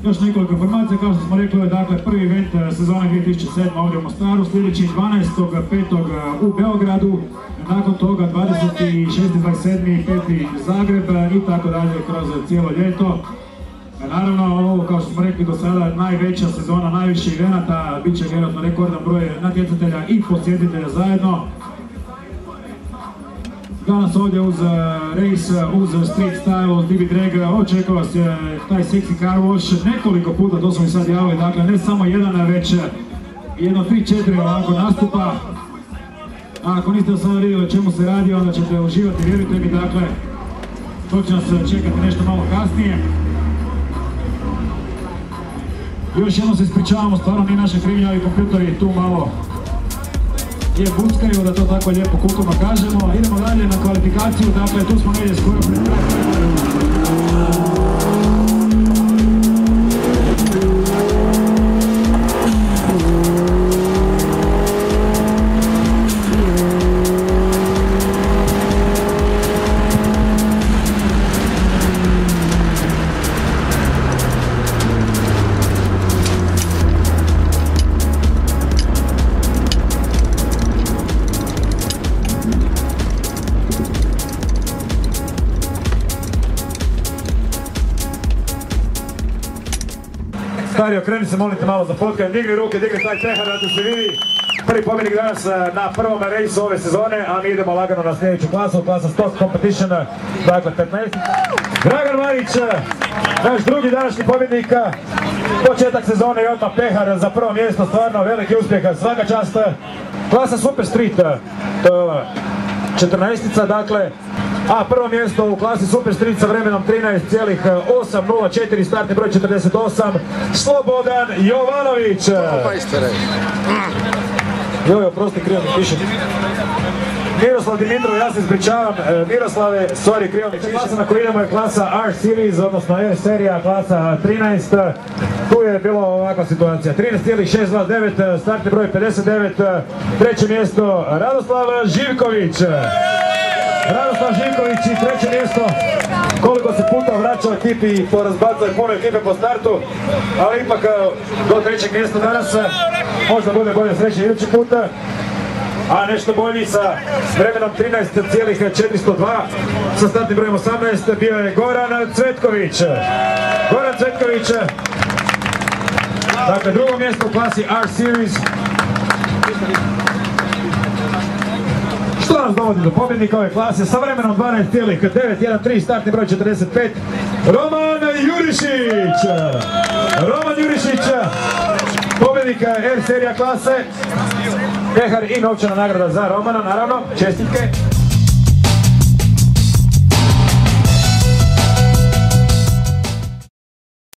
još nekoliko informacija, kao što smo rekli, dakle prvi event sezone 2007. ovdje u Mostaru, sljedeći 12.5. u Beogradu, nakon toga 26.27. 5. Zagreb i tako dalje kroz cijelo ljeto. Naravno, ovo kao što smo rekli do sada najveća sezona, najviše evenata, bit će vjerojatno rekordan broj natjecatelja i posjetitelja zajedno. Danas ovdje uz race, uz street style, uz DB drag, očekava se taj sexy car wash nekoliko puta, to smo i sad javili, dakle ne samo jedan, već jedno 3-4 ovako nastupa. A ako niste do sada vidjeli o čemu se radi, onda ćete uživati, vjerujte mi, dakle to će nas čekati nešto malo kasnije. Još jednom se ispričavamo, stvarno mi naše krivnje, ovi kompjutori tu malo je buckaju, da to tako lijepo kulturno kažemo. Idemo dalje na kvalifikaciju, dakle tu smo negdje skoro pred krajem. Stari, okreni se, molite malo za fotkaj, digni ruke, digni taj tehar da se vidi. Prvi pobjednik danas na prvom rejsu ove sezone, a mi idemo lagano na sljedeću klasu, klasa Stock Competition, dakle 15. Dragan Marić, naš drugi današnji pobjednik, početak sezone i odmah pehar za prvo mjesto, stvarno veliki uspjeh, svaka čast. Klasa Super Street, to je ova 14-ica, dakle, a prvo mjesto u klasi Super Street sa vremenom 13,804, startni broj 48, Slobodan Jovanović. Joj, oprosti, krivo mi piše. Miroslav Dimitrov, ja se ispričavam, Miroslave, sorry, krivo mi piše. Klasa na koju idemo je klasa R Series, odnosno R serija, klasa 13. Tu je bila ovakva situacija, 13,629, startni broj 59, treće mjesto Radoslav Živković. Radoslav Živković i treće mjesto, koliko se puta vraćao ekipi i porazbacao je puno ekipe po startu, ali ipak do trećeg mjesta danas možda bude bolje sreće idući puta. A nešto bolji sa vremenom 13,402 sa startnim brojem 18 bio je Goran Cvetković. Goran Cvetković, dakle drugo mjesto u klasi R Series. Što nas dovodi do pobjednika ove klase sa vremenom 12,913, startni broj 45, Roman Jurišić. Roman Jurišić, pobjednika R serija klase, pehar i novčana nagrada za Romana, naravno, čestitke.